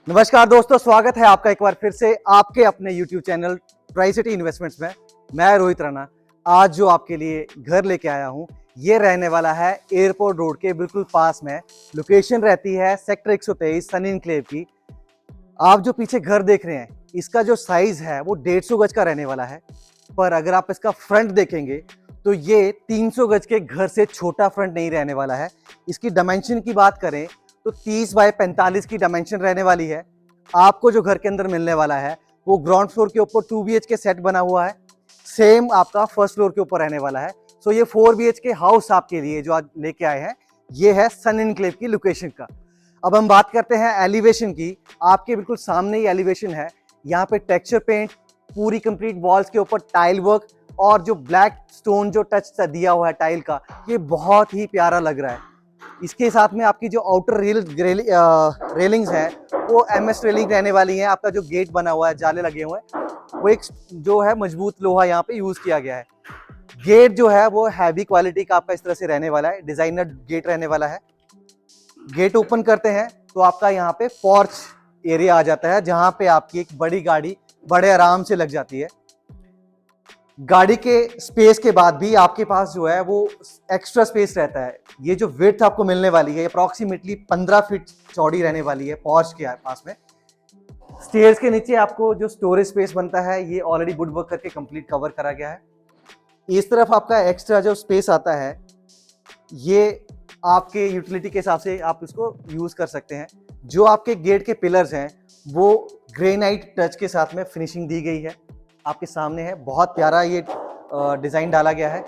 नमस्कार दोस्तों, स्वागत है आपका एक बार फिर से आपके अपने YouTube channel tri city investments में। मैं रोहित राणा आज जो आपके लिए घर लेके आया हूँ, ये रहने वाला है एयरपोर्ट रोड के बिल्कुल पास में। लोकेशन रहती है सेक्टर 123 सन एन्क्लेव की। आप जो पीछे घर देख रहे हैं, इसका जो साइज है वो 150 गज का रहने वाला है। पर अगर आप इसका फ्रंट देखेंगे तो ये 300 गज के घर से छोटा फ्रंट नहीं रहने वाला है। इसकी डायमेंशन की बात करें तो 30 बाय 45 की डायमेंशन रहने वाली है। आपको जो घर के अंदर मिलने वाला है वो ग्राउंड फ्लोर के ऊपर 2 BHK सेट बना हुआ है, सेम आपका फर्स्ट फ्लोर के ऊपर रहने वाला है। सो ये 4 BHK हाउस आपके लिए जो आज लेके आए हैं, ये है सन एन्क्लेव की लोकेशन का। अब हम बात करते हैं एलिवेशन की। आपके बिल्कुल सामने ही एलिवेशन है। यहाँ पे टेक्सचर पेंट, पूरी कंप्लीट वॉल्स के ऊपर टाइल वर्क और जो ब्लैक स्टोन जो टच दिया हुआ है टाइल का, ये बहुत ही प्यारा लग रहा है। इसके साथ में आपकी जो आउटर रेलिंग्स है वो MS रेलिंग रहने वाली है। आपका जो गेट बना हुआ है, जाले लगे हुए हैं, वो एक जो है मजबूत लोहा यहाँ पे यूज किया गया है। गेट जो है वो हैवी क्वालिटी का आपका इस तरह से रहने वाला है, डिजाइनर गेट रहने वाला है। गेट ओपन करते हैं तो आपका यहाँ पे पोर्च एरिया आ जाता है, जहां पे आपकी एक बड़ी गाड़ी बड़े आराम से लग जाती है। गाड़ी के स्पेस के बाद भी आपके पास जो है वो एक्स्ट्रा स्पेस रहता है। ये जो विड्थ आपको मिलने वाली है अप्रोक्सीमेटली 15 फीट चौड़ी रहने वाली है पोर्च के पास में। स्टेयर्स के नीचे आपको जो स्टोरेज स्पेस बनता है, ये ऑलरेडी वुड वर्क करके कंप्लीट कवर करा गया है। इस तरफ आपका एक्स्ट्रा जो स्पेस आता है, ये आपके यूटिलिटी के हिसाब से आप इसको यूज कर सकते हैं। जो आपके गेट के पिलर्स हैं वो ग्रेनाइट टच के साथ में फिनिशिंग दी गई है, आपके सामने है। बहुत प्यारा ये डिजाइन डाला गया है।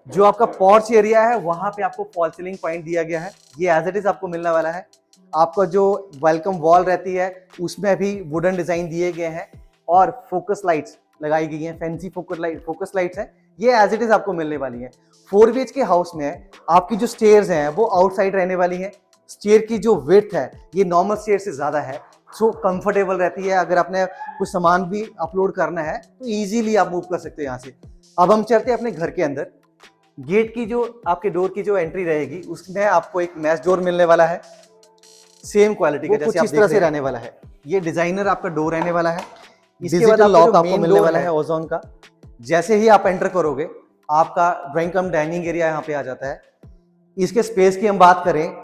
जो आपका पोर्च एरिया है वहां पे आपको फॉल सीलिंग पॉइंट दिया गया है, ये एज इट इज आपको मिलने वाला है। आपका जो वेलकम वॉल रहती है उसमें भी वुडन डिजाइन दिए गए हैं और फोकस लाइट्स लगाई गई हैं, फैंसी फोकस लाइट्स हैं, ये एज इट इज आपको मिलने वाली है। 4 BHK हाउस में आपकी जो स्टेयर्स हैं वो आउटसाइड रहने वाली है। स्टेयर की जो विड्थ है ये नॉर्मल स्टेयर से ज्यादा है, सो कंफर्टेबल रहती है। अगर आपने कुछ सामान भी अपलोड करना है तो इजीली आप मूव कर सकते हो यहाँ से। अब हम चलते हैं अपने घर के अंदर। गेट की जो आपके डोर की जो एंट्री रहेगी उसमें आपको एक मैश डोर मिलने वाला है, सेम क्वालिटी का जैसे आप इस तरह से रहने वाला है। ये डिजाइनर आपका डोर रहने वाला है। इसके बाद लॉक आपको मिलने वाला है ओजोन का। जैसे ही आप एंटर करोगे आपका ड्राइंग कम डाइनिंग एरिया यहाँ पे आ जाता है। इसके स्पेस की हम बात करें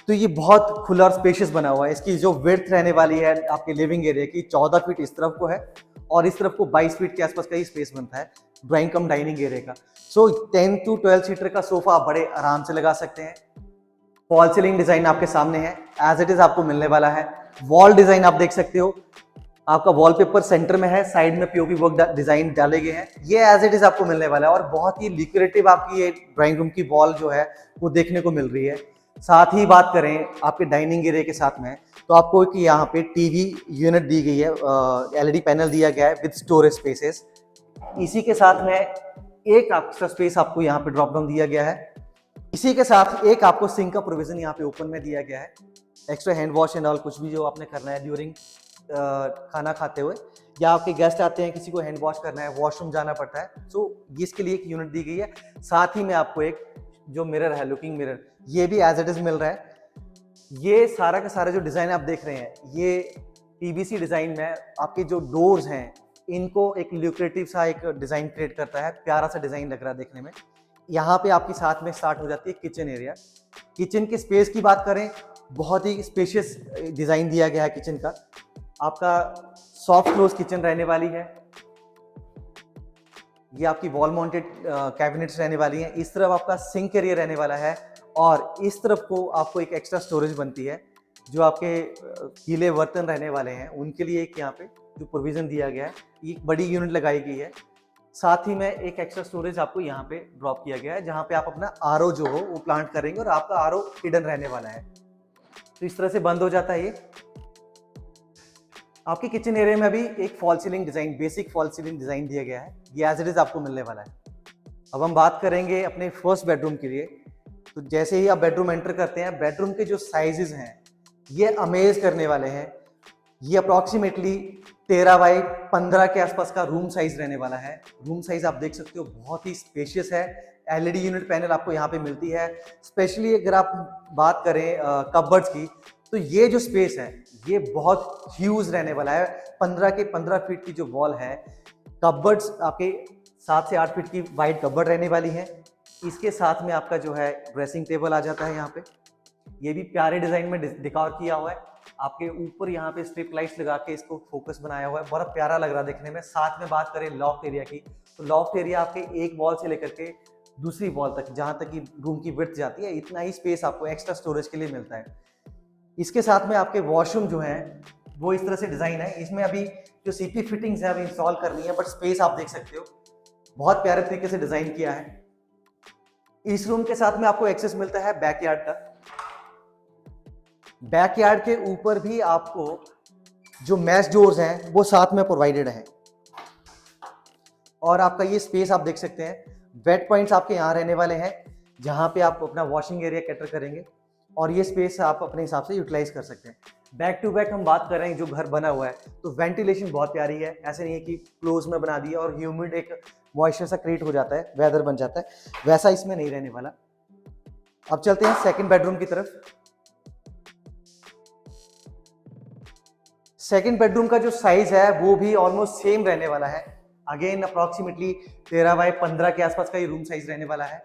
तो ये बहुत खुला और स्पेशियस बना हुआ है। इसकी जो विड्थ रहने वाली है आपके लिविंग एरिया की 14 फीट इस तरफ को है और इस तरफ को 22 फीट के आसपास का ही स्पेस बनता है ड्राइंग कम डाइनिंग एरिया का। सो 10 to 12 सीटर का सोफा आप बड़े आराम से लगा सकते हैं। फॉल सीलिंग डिजाइन आपके सामने है, एज इट इज आपको मिलने वाला है। वॉल डिजाइन आप देख सकते हो, आपका वॉलपेपर सेंटर में है, साइड में POP वर्क डिजाइन डाले गए हैं, ये एज इट इज आपको मिलने वाला है। और बहुत ही लिक्रेटिव आपकी ये ड्राइंग रूम की वॉल जो है वो देखने को मिल रही है। साथ ही बात करें आपके डाइनिंग एरिया के साथ में तो आपको एक यहाँ पे टीवी यूनिट दी गई है, LED पैनल दिया गया है विद स्टोरेज स्पेसेस। इसी के साथ में एक एक्स्ट्रा स्पेस आपको यहाँ पे ड्रॉप डाउन दिया गया है। इसी के साथ एक आपको सिंक का प्रोविजन यहाँ पे ओपन में दिया गया है। Extra hand wash and all कुछ भी जो आपने करना है ड्यूरिंग खाना खाते हुए, या आपके गेस्ट आते हैं किसी को हैंड वॉश करना है, वॉशरूम जाना पड़ता है, सो इसके लिए एक यूनिट दी गई है। साथ ही में आपको एक जो मिरर है, लुकिंग मिरर, ये भी एज इट इज मिल रहा है। ये सारा का सारा जो डिजाइन आप देख रहे हैं ये PVC डिजाइन में आपके जो डोर्स हैं इनको एक ल्यूक्रेटिव सा एक डिजाइन क्रिएट करता है। प्यारा सा डिजाइन लग रहा है देखने में। यहाँ पे आपकी साथ में स्टार्ट हो जाती है किचन एरिया। किचन के स्पेस की बात करें, बहुत ही स्पेशियस डिजाइन दिया गया है किचन का। आपका सॉफ्ट क्लोज किचन रहने वाली है। ये आपकी वॉल माउंटेड कैबिनेट्स रहने वाली हैं। इस तरफ आपका सिंक एरिया रहने वाला है और इस तरफ को आपको एक एक्स्ट्रा स्टोरेज बनती है। जो आपके गीले बर्तन रहने वाले हैं उनके लिए एक यहाँ पे जो प्रोविजन दिया गया है, एक बड़ी यूनिट लगाई गई है। साथ ही में एक एक्स्ट्रा स्टोरेज आपको यहाँ पे ड्रॉप किया गया है, जहाँ पे आप अपना RO जो हो वो प्लांट करेंगे और आपका RO हिडन रहने वाला है। तो इस तरह से बंद हो जाता है ये। आपके किचन एरिया में भी एक fall ceiling design, basic fall ceiling design दिया गया है, ये एज इट इज आपको मिलने वाला है। अब हम बात करेंगे अपने फर्स्ट बेडरूम के लिए। तो जैसे ही आप बेडरूम एंटर करते हैं, बेडरूम के जो साइजेस हैं ये अमेज करने वाले हैं। ये अप्रॉक्सीमेटली 13 बाई 15 के आसपास का रूम साइज रहने वाला है। रूम साइज आप देख सकते हो बहुत ही स्पेशियस है। LED यूनिट पैनल आपको यहाँ पे मिलती है। स्पेशली अगर आप बात करें कपबर्ड्स की, तो ये जो स्पेस है ये बहुत ह्यूज रहने वाला है। 15 के 15 फीट की जो वॉल है, कबर्ड्स आपके 7 से 8 फीट की वाइड कबर्ड रहने वाली है। इसके साथ में आपका जो है ड्रेसिंग टेबल आ जाता है यहाँ पे, ये भी प्यारे डिजाइन में डिकोर किया हुआ है। आपके ऊपर यहाँ पे स्ट्रिप लाइट्स लगा के इसको फोकस बनाया हुआ है, बड़ा प्यारा लग रहा है देखने में। साथ में बात करें लॉफ्ट एरिया की, तो लॉफ्ट एरिया आपके एक वॉल से लेकर के दूसरी वॉल तक, जहां तक की रूम की विड्थ जाती है, इतना ही स्पेस आपको एक्स्ट्रा स्टोरेज के लिए मिलता है। इसके साथ में आपके वॉशरूम जो है वो इस तरह से डिजाइन है। इसमें अभी जो सीपी फिटिंग्स है अभी इंस्टॉल करनी है, बट स्पेस आप देख सकते हो बहुत प्यारे तरीके से डिजाइन किया है। इस रूम के साथ में आपको एक्सेस मिलता है बैकयार्ड का। बैकयार्ड के ऊपर भी आपको जो मैश डोर्स हैं वो साथ में प्रोवाइडेड है। और आपका ये स्पेस आप देख सकते हैं, वेट पॉइंट्स आपके यहाँ रहने वाले हैं, जहां पे आप अपना वॉशिंग एरिया कैटर करेंगे और ये स्पेस आप अपने हिसाब से यूटिलाइज कर सकते हैं। बैक टू बैक हम बात कर रहे हैं, जो घर बना हुआ है तो वेंटिलेशन बहुत प्यारी है। ऐसे नहीं है कि क्लोज में बना दिया और ह्यूमिड एक मॉइस्चर सा क्रिएट हो जाता है, वेदर बन जाता है, वैसा इसमें नहीं रहने वाला। अब चलते हैं सेकंड बेडरूम की तरफ। सेकंड बेडरूम का जो साइज है वो भी ऑलमोस्ट सेम रहने वाला है। अगेन अप्रॉक्सीमेटली 13 बाय 15 के आसपास का ये रूम साइज रहने वाला है।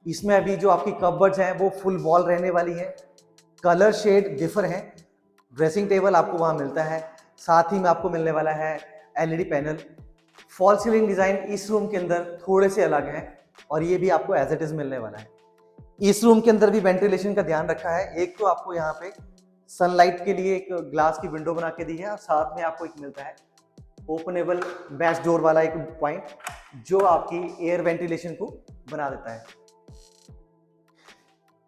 इसमें अभी जो आपकी कबर्ड्स हैं वो फुल वॉल रहने वाली है, कलर शेड डिफर है। ड्रेसिंग टेबल आपको वहां मिलता है, साथ ही में आपको मिलने वाला है LED panel. Fall ceiling design इस रूम के अंदर थोड़े से अलग है और ये भी आपको एज इट इज मिलने वाला है। इस रूम के अंदर भी वेंटिलेशन का ध्यान रखा है। एक तो आपको यहाँ पे सनलाइट के लिए एक ग्लास की विंडो बना के दी है और साथ में आपको एक मिलता है ओपनेबल बैच डोर वाला एक पॉइंट, जो आपकी एयर वेंटिलेशन को बना देता है।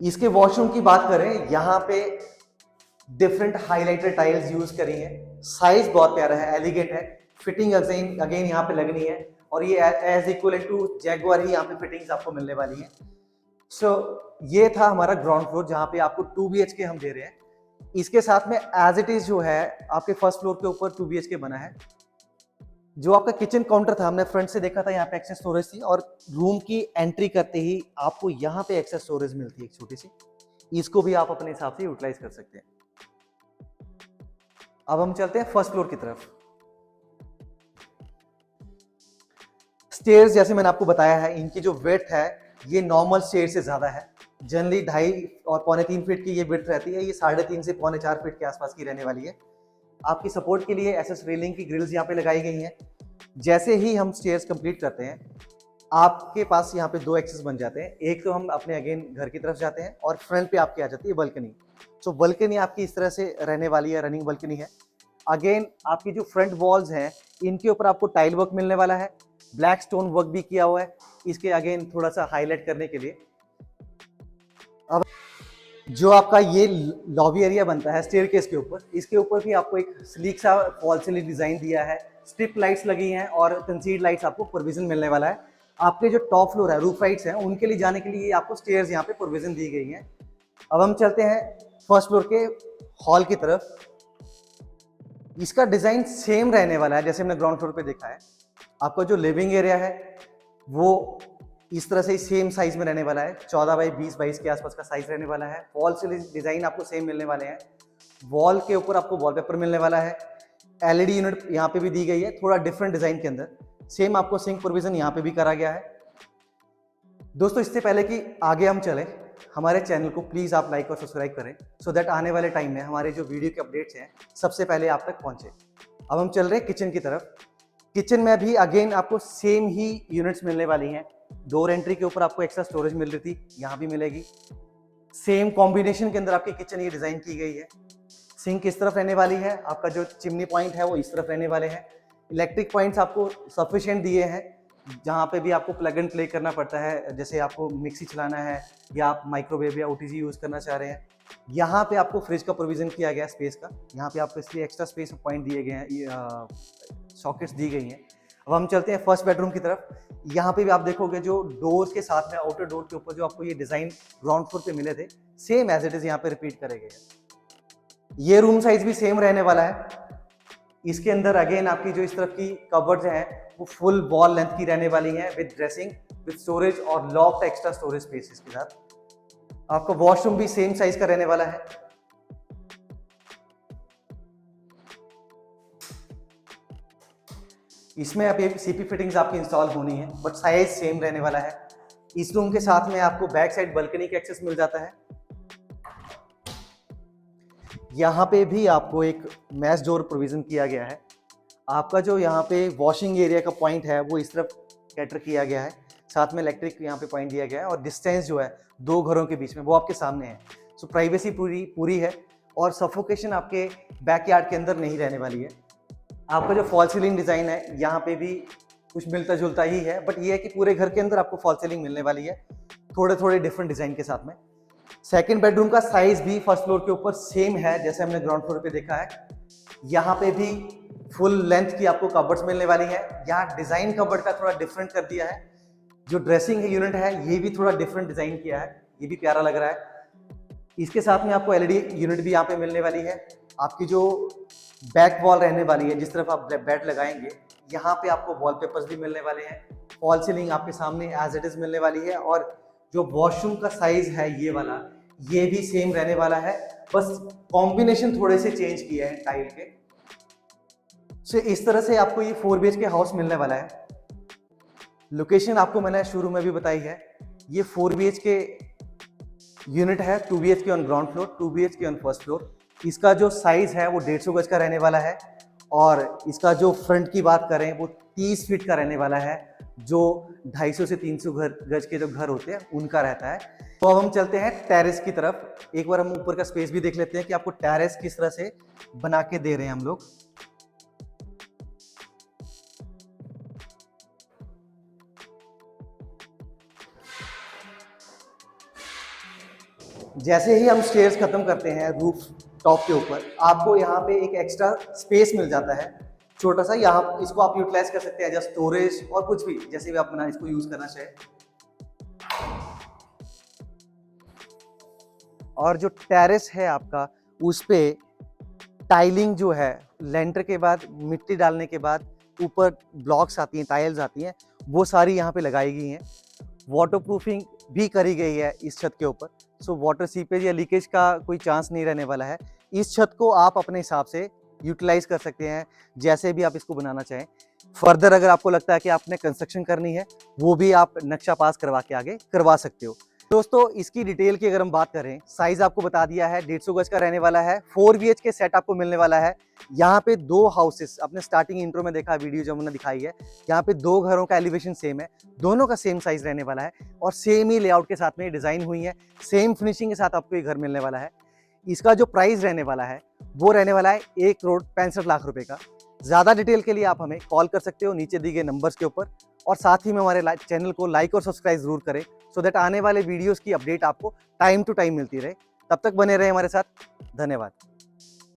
इसके वॉशरूम की बात करें, यहाँ पे डिफरेंट हाइलाइटेड टाइल्स यूज करी हैं। साइज बहुत प्यारा है, एलिगेंट है। फिटिंग अगेन यहाँ पे लगनी है और ये एज इक्वल टू जैगुआर ही यहाँ पे फिटिंग्स आपको मिलने वाली है। सो ये था हमारा ग्राउंड फ्लोर, जहाँ पे आपको 2 BHK हम दे रहे हैं। इसके साथ में एज इट इज जो है आपके फर्स्ट फ्लोर के ऊपर 2 BHK बना है। जो आपका किचन काउंटर था, हमने फ्रंट से देखा था, यहाँ पे एक्सेस स्टोरेज थी और रूम की एंट्री करते ही आपको यहाँ पे एक्सेस स्टोरेज मिलती है एक छोटी सी। इसको भी आप अपने हिसाब से यूटिलाइज कर सकते हैं। अब हम चलते हैं फर्स्ट फ्लोर की तरफ। स्टेयर्स जैसे मैंने आपको बताया है, इनकी जो विड्थ है ये नॉर्मल स्टेयर से ज्यादा है। जनरली 2.5 और 2.25 फीट की ये विड्थ रहती है, ये 3.5 से 3.25 फीट के आसपास की रहने वाली है। आपकी सपोर्ट के लिए एसएस रेलिंग की ग्रिल्स यहाँ पे लगाई गई हैं। जैसे ही हम स्टेयर्स कंप्लीट करते हैं, आपके पास यहाँ पे 2 एक्सेस बन जाते हैं। एक तो हम अपने अगेन घर की तरफ जाते हैं और फ्रंट पे आपकी आ जाती है बल्कनी। सो बल्कनी आपकी इस तरह से रहने वाली है, रनिंग बल्कनी है। अगेन आपकी जो फ्रंट वॉल्स हैं इनके ऊपर आपको टाइल वर्क मिलने वाला है, ब्लैक स्टोन वर्क भी किया हुआ है इसके अगेन थोड़ा सा हाईलाइट करने के लिए। अब जो आपका ये लॉबी एरिया बनता है स्टेयरकेस के ऊपर, इसके ऊपर भी आपको एक स्लीक सा फॉल सीलिंग डिजाइन दिया है, स्ट्रिप लाइट्स लगी हैं और कंसीड लाइट्स आपको प्रोविजन मिलने वाला है। आपके जो टॉप फ्लोर है, रूफ राइट्स हैं, उनके लिए जाने के लिए आपको स्टेयर्स यहाँ पे प्रोविजन दी गई हैं। अब हम चलते हैं फर्स्ट फ्लोर के हॉल की तरफ। इसका डिजाइन सेम रहने वाला है जैसे हमने ग्राउंड फ्लोर पे देखा है। आपका जो लिविंग एरिया है वो इस तरह से सेम साइज में रहने वाला है, 14 बाई 20 22 के आसपास का साइज रहने वाला है। वॉल से डिजाइन आपको सेम मिलने वाले हैं। वॉल के ऊपर आपको वॉलपेपर मिलने वाला है। एलईडी यूनिट यहाँ पे भी दी गई है, थोड़ा डिफरेंट डिजाइन के अंदर। सेम आपको सिंक प्रोविजन यहाँ पे भी करा गया है। दोस्तों, इससे पहले कि आगे हम चले, हमारे चैनल को प्लीज आप लाइक और सब्सक्राइब करें, सो दैट आने वाले टाइम में हमारे जो वीडियो के अपडेट्स हैं सबसे पहले आप तक पहुंचे। अब हम चल रहे हैं किचन की तरफ। किचन में भी अगेन आपको सेम ही यूनिट्स मिलने वाली हैं। डोर एंट्री के ऊपर आपको एक्स्ट्रा स्टोरेज मिल रही थी, यहाँ भी मिलेगी। सेम कॉम्बिनेशन के अंदर आपकी किचन ये डिजाइन की गई है। सिंक इस तरफ रहने वाली है, आपका जो चिमनी पॉइंट है वो इस तरफ रहने वाले हैं। इलेक्ट्रिक पॉइंट्स आपको सफिशिएंट दिए हैं, जहाँ पे भी आपको प्लग एंड प्ले करना पड़ता है, जैसे आपको मिक्सी चलाना है या आप माइक्रोवेव या ओटीजी यूज करना चाह रहे हैं। यहाँ पे आपको फ्रिज का प्रोविजन किया गया है स्पेस का, यहाँ पे आपको इसलिए एक्स्ट्रा स्पेस पॉइंट दिए गए हैं, सॉकेट्स दी गई हैं। अब हम चलते हैं फर्स्ट बेडरूम की तरफ। यहाँ पे भी आप देखोगे जो डोर्स के साथ में आउटर डोर के ऊपर जो आपको ये डिजाइन ग्राउंड फ्लोर पे मिले थे, सेम एज इट इज यहाँ पे रिपीट करे गए हैं। ये रूम साइज भी सेम रहने वाला है। इसके अंदर अगेन आपकी जो इस तरफ की कबर्ड्स हैं वो फुल वॉल लेंथ की रहने वाली हैं, विद ड्रेसिंग, विद स्टोरेज और लॉफ्ट एक्स्ट्रा स्टोरेज स्पेस के साथ। आपका वॉशरूम भी सेम साइज का रहने वाला है। इसमें आप सीपी फिटिंग्स आपकी इंस्टॉल होनी है, बट साइज सेम रहने वाला है। इस रूम के साथ में आपको बैक साइड बालकनी का एक्सेस मिल जाता है। यहाँ पे भी आपको एक मैश डोर प्रोविजन किया गया है। आपका जो यहाँ पे वॉशिंग एरिया का पॉइंट है वो इस तरफ कैटर किया गया है, साथ में इलेक्ट्रिक यहाँ पे पॉइंट दिया गया है, और डिस्टेंस जो है दो घरों के बीच में वो आपके सामने है। सो प्राइवेसी पूरी है, और सफोकेशन आपके बैकयार्ड के अंदर नहीं रहने वाली है। आपका जो फॉल सीलिंग डिज़ाइन है यहाँ पे भी कुछ मिलता जुलता ही है, बट ये है कि पूरे घर के अंदर आपको फॉल सीलिंग मिलने वाली है, थोड़े थोड़े डिफरेंट डिज़ाइन के साथ में। सेकंड बेडरूम का साइज भी फर्स्ट फ्लोर के ऊपर सेम है जैसे हमने ग्राउंड फ्लोर पे देखा है। यहाँ पे भी फुल लेंथ की आपको कबर्ड्स मिलने वाली है। यहाँ डिज़ाइन कबर्ड का थोड़ा डिफरेंट कर दिया है। जो ड्रेसिंग यूनिट है ये भी थोड़ा डिफरेंट डिज़ाइन किया है, ये भी प्यारा लग रहा है। इसके साथ में आपको एलईडी यूनिट भी यहाँ पे मिलने वाली है। आपकी जो बैक वॉल रहने वाली है, जिस तरफ आप बेड लगाएंगे, यहाँ पे आपको वॉलपेपर्स भी मिलने वाले हैं। फॉल सीलिंग आपके सामने एज इट इज मिलने वाली है, और जो वॉशरूम का साइज है ये वाला, ये भी सेम रहने वाला है, बस कॉम्बिनेशन थोड़े से चेंज किए हैं टाइल के। सो इस तरह से आपको ये 4 BHK हाउस मिलने वाला है। लोकेशन आपको मैंने शुरू में भी बताई है। ये 4 BHK यूनिट है, 2 BHK on ground floor, 2 BHK on first floor. इसका जो साइज है वो 150 गज का रहने वाला है, और इसका जो फ्रंट की बात करें वो 30 फीट का रहने वाला है, जो 250 से 300 गज के जो घर होते हैं उनका रहता है। तो अब हम चलते हैं टेरेस की तरफ। एक बार हम ऊपर का स्पेस भी देख लेते हैं कि आपको टेरेस किस तरह से बना के दे रहे हैं हम लोग। जैसे ही हम स्टेयर्स खत्म करते हैं रूफ टॉप के ऊपर, आपको यहाँ पे एक एक्स्ट्रा स्पेस मिल जाता है छोटा सा। यहाँ इसको आप यूटिलाइज कर सकते हैं एज स्टोरेज और कुछ भी, जैसे भी आप अपना इसको यूज करना चाहे। और जो टेरेस है आपका, उस पे टाइलिंग जो है, लेंटर के बाद मिट्टी डालने के बाद ऊपर ब्लॉक्स आती हैं, टाइल्स आती हैं, वो सारी यहाँ पे लगाई गई हैं। वाटरप्रूफिंग भी करी गई है इस छत के ऊपर, सो वाटर सीपेज या लीकेज का कोई चांस नहीं रहने वाला है। इस छत को आप अपने हिसाब से यूटिलाइज कर सकते हैं, जैसे भी आप इसको बनाना चाहें। फर्दर अगर आपको लगता है कि आपने कंस्ट्रक्शन करनी है, वो भी आप नक्शा पास करवा के आगे करवा सकते हो। दोस्तों, इसकी डिटेल की अगर हम बात करें, साइज आपको बता दिया है, 150 गज का रहने वाला है। 4 BHK सेट आपको मिलने वाला है। यहाँ पे 2 हाउसेस, अपने स्टार्टिंग इंट्रो में देखा वीडियो जो हमने दिखाई है, यहाँ पे 2 घरों का एलिवेशन सेम है, दोनों का सेम साइज रहने वाला है, और सेम ही लेआउट के साथ में डिजाइन हुई है, सेम फिनिशिंग के साथ आपको ये घर मिलने वाला है। इसका जो प्राइस रहने वाला है वो रहने वाला है 1,65,00,000 रुपए का। ज़्यादा डिटेल के लिए आप हमें कॉल कर सकते हो नीचे दिए गए नंबर्स के ऊपर, और साथ ही में हमारे चैनल को लाइक और सब्सक्राइब जरूर करें, सो दैट आने वाले वीडियोस की अपडेट आपको टाइम टू टाइम मिलती रहे। तब तक बने रहे हमारे साथ। धन्यवाद।